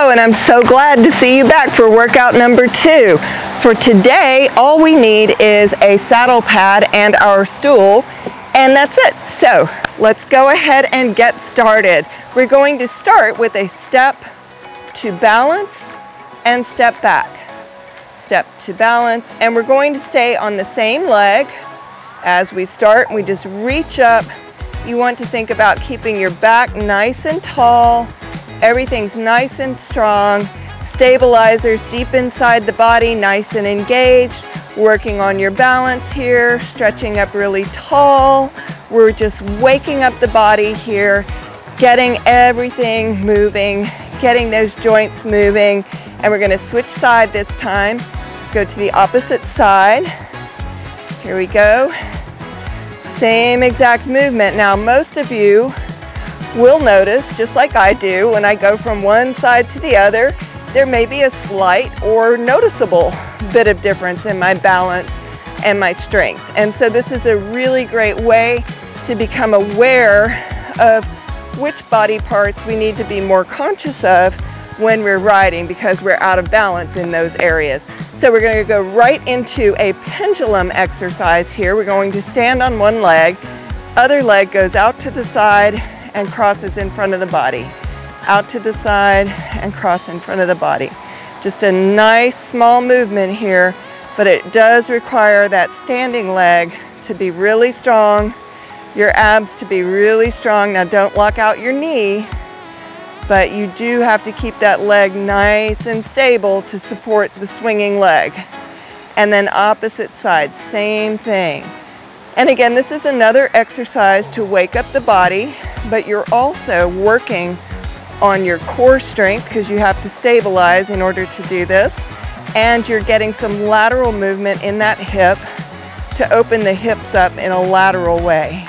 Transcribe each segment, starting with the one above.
Hello, and I'm so glad to see you back for workout number 2. For today, all we need is a saddle pad and our stool, and that's it. So let's go ahead and get started. We're going to start with a step to balance and step back. Step to balance, and we're going to stay on the same leg as we start. We just reach up. You want to think about keeping your back nice and tall. Everything's nice and strong. Stabilizers deep inside the body, nice and engaged. Working on your balance here, stretching up really tall. We're just waking up the body here, getting everything moving, getting those joints moving. And we're gonna switch side this time. Let's go to the opposite side. Here we go. Same exact movement. Now, most of you will notice, just like I do, when I go from one side to the other, there may be a slight or noticeable bit of difference in my balance and my strength. And so this is a really great way to become aware of which body parts we need to be more conscious of when we're riding, because we're out of balance in those areas. So we're going to go right into a pendulum exercise here. We're going to stand on one leg, other leg goes out to the side and crosses in front of the body. Out to the side and cross in front of the body. Just a nice small movement here, but it does require that standing leg to be really strong, your abs to be really strong. Now don't lock out your knee, but you do have to keep that leg nice and stable to support the swinging leg. And then opposite side, same thing. And again, this is another exercise to wake up the body, but you're also working on your core strength because you have to stabilize in order to do this. And you're getting some lateral movement in that hip to open the hips up in a lateral way.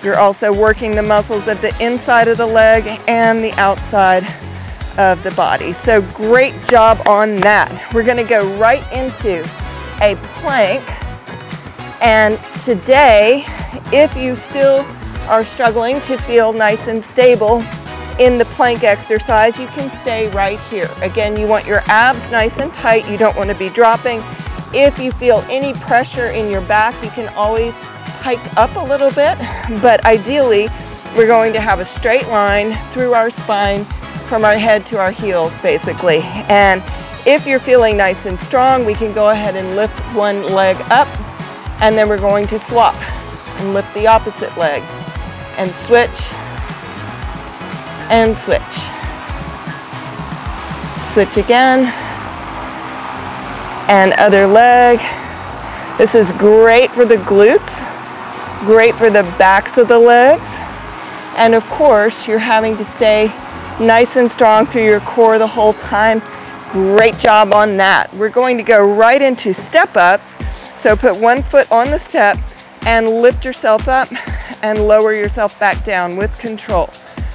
You're also working the muscles of the inside of the leg and the outside of the body. So great job on that. We're gonna go right into a plank. And today, if you still are struggling to feel nice and stable in the plank exercise, you can stay right here. Again, you want your abs nice and tight. You don't want to be dropping. If you feel any pressure in your back, you can always hike up a little bit, but ideally, we're going to have a straight line through our spine from our head to our heels, basically. And if you're feeling nice and strong, we can go ahead and lift one leg up, and then we're going to swap and lift the opposite leg and switch and switch. Switch again and other leg. This is great for the glutes, great for the backs of the legs. And of course, you're having to stay nice and strong through your core the whole time. Great job on that. We're going to go right into step ups. So put one foot on the step and lift yourself up and lower yourself back down with control.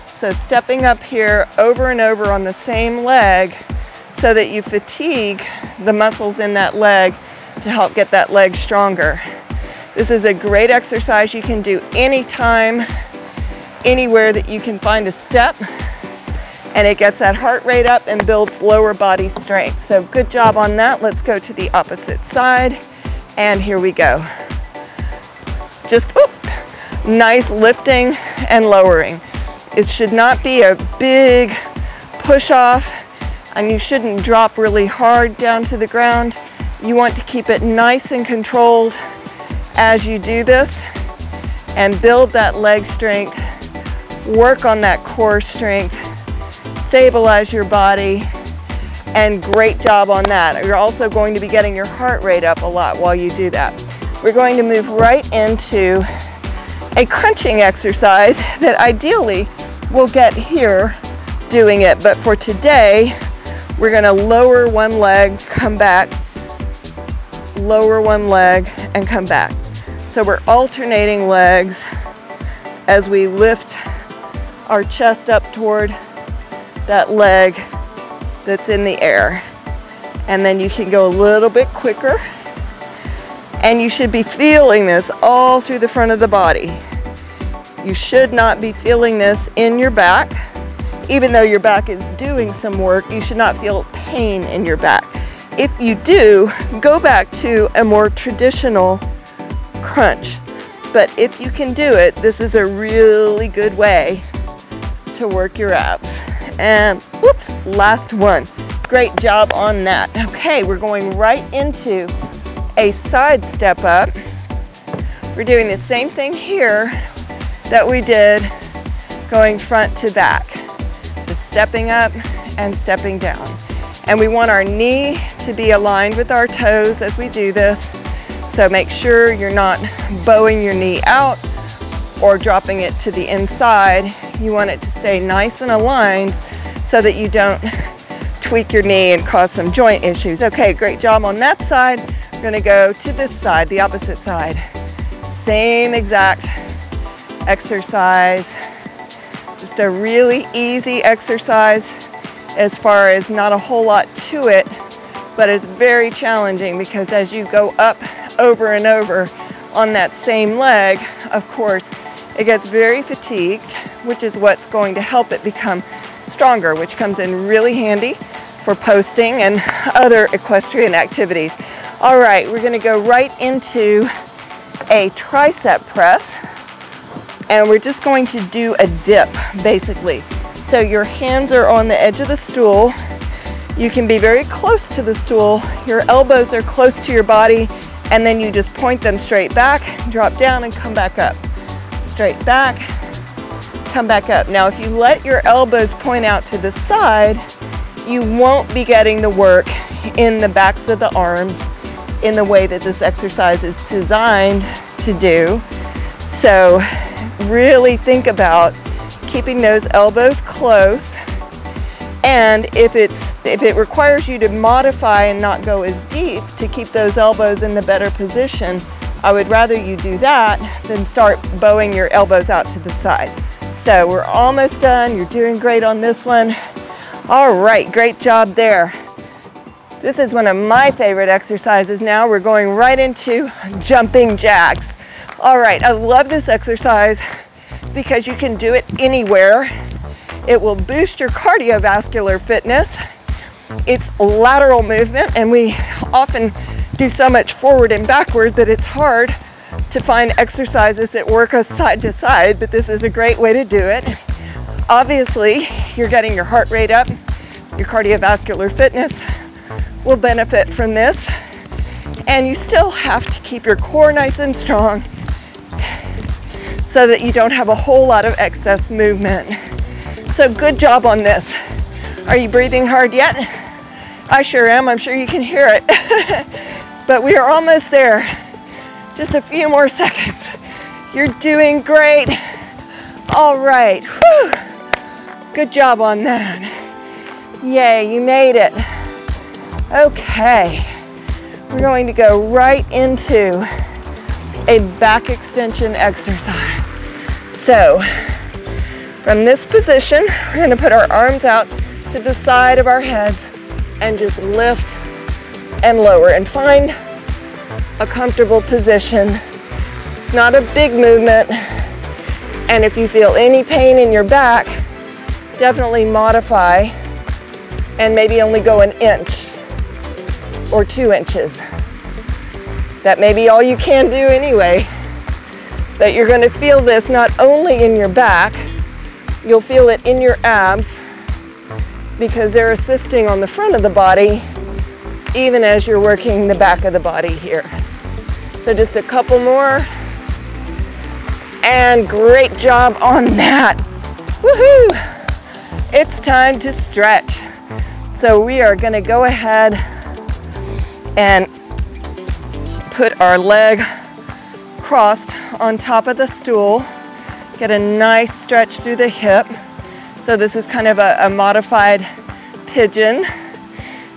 So stepping up here over and over on the same leg so that you fatigue the muscles in that leg to help get that leg stronger. This is a great exercise you can do anytime, anywhere that you can find a step, and it gets that heart rate up and builds lower body strength. So good job on that. Let's go to the opposite side. And here we go. Just nice lifting and lowering. It should not be a big push off, and you shouldn't drop really hard down to the ground. You want to keep it nice and controlled as you do this and build that leg strength, work on that core strength, stabilize your body. And great job on that. You're also going to be getting your heart rate up a lot while you do that. We're going to move right into a crunching exercise that ideally we'll get here doing it. But for today, we're gonna lower one leg, come back, lower one leg, and come back. So we're alternating legs as we lift our chest up toward that leg that's in the air. And then you can go a little bit quicker, and you should be feeling this all through the front of the body. You should not be feeling this in your back. even though your back is doing some work, you should not feel pain in your back. If you do, go back to a more traditional crunch. But if you can do it, this is a really good way to work your abs. And whoops, last one. Great job on that. Okay, we're going right into a side step up. We're doing the same thing here that we did going front to back. Just stepping up and stepping down. And we want our knee to be aligned with our toes as we do this. So make sure you're not bowing your knee out or dropping it to the inside. You want it to stay nice and aligned so that you don't tweak your knee and cause some joint issues. Okay, great job on that side. We're gonna go to this side, the opposite side. Same exact exercise. Just a really easy exercise as far as not a whole lot to it, but it's very challenging because as you go up over and over on that same leg, of course, it gets very fatigued, which is what's going to help it become stronger, which comes in really handy for posting and other equestrian activities. All right, we're gonna go right into a tricep press, and we're just going to do a dip, basically. So your hands are on the edge of the stool. You can be very close to the stool. Your elbows are close to your body, and then you just point them straight back, drop down, and come back up. Straight back, come back up. Now, if you let your elbows point out to the side, you won't be getting the work in the backs of the arms in the way that this exercise is designed to do. So really think about keeping those elbows close. And if it requires you to modify and not go as deep to keep those elbows in the better position, I would rather you do that than start bowing your elbows out to the side. So we're almost done. You're doing great on this one. All right, great job there. This is one of my favorite exercises now. We're going right into jumping jacks. All right, I love this exercise because you can do it anywhere. It will boost your cardiovascular fitness. It's lateral movement, and we often do so much forward and backward that it's hard to find exercises that work us side to side, but this is a great way to do it. Obviously, you're getting your heart rate up. Your cardiovascular fitness will benefit from this, and you still have to keep your core nice and strong so that you don't have a whole lot of excess movement. So good job on this. Are you breathing hard yet? I sure am. I'm sure you can hear it. But we are almost there. Just a few more seconds. You're doing great. All right. Whew. Good job on that. Yay, you made it. Okay. We're going to go right into a back extension exercise. So, from this position, we're going to put our arms out to the side of our heads and just lift and lower and find a comfortable position. It's not a big movement, and if you feel any pain in your back, definitely modify and maybe only go an inch or 2 inches. That may be all you can do anyway, but you're going to feel this not only in your back, you'll feel it in your abs because they're assisting on the front of the body even as you're working the back of the body here. So just a couple more, and great job on that. Woohoo! It's time to stretch. So we are going to go ahead and put our leg crossed on top of the stool. Get a nice stretch through the hip. So this is kind of a modified pigeon.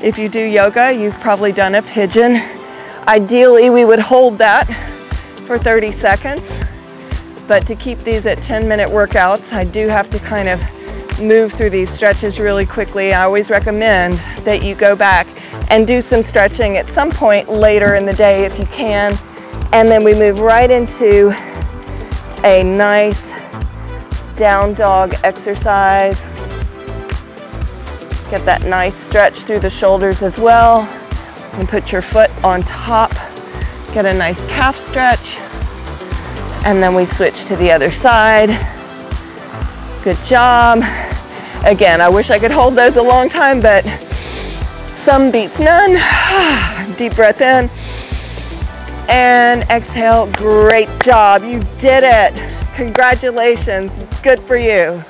If you do yoga, you've probably done a pigeon. Ideally, we would hold that for 30 seconds. But to keep these at 10-minute workouts, I do have to kind of move through these stretches really quickly. I always recommend that you go back and do some stretching at some point later in the day if you can. And then we move right into a nice down dog exercise. Get that nice stretch through the shoulders as well. And put your foot on top. Get a nice calf stretch. And then we switch to the other side. Good job. Again, I wish I could hold those a long time, but some beats none. Deep breath in. And exhale. Great job. You did it. Congratulations. Good for you.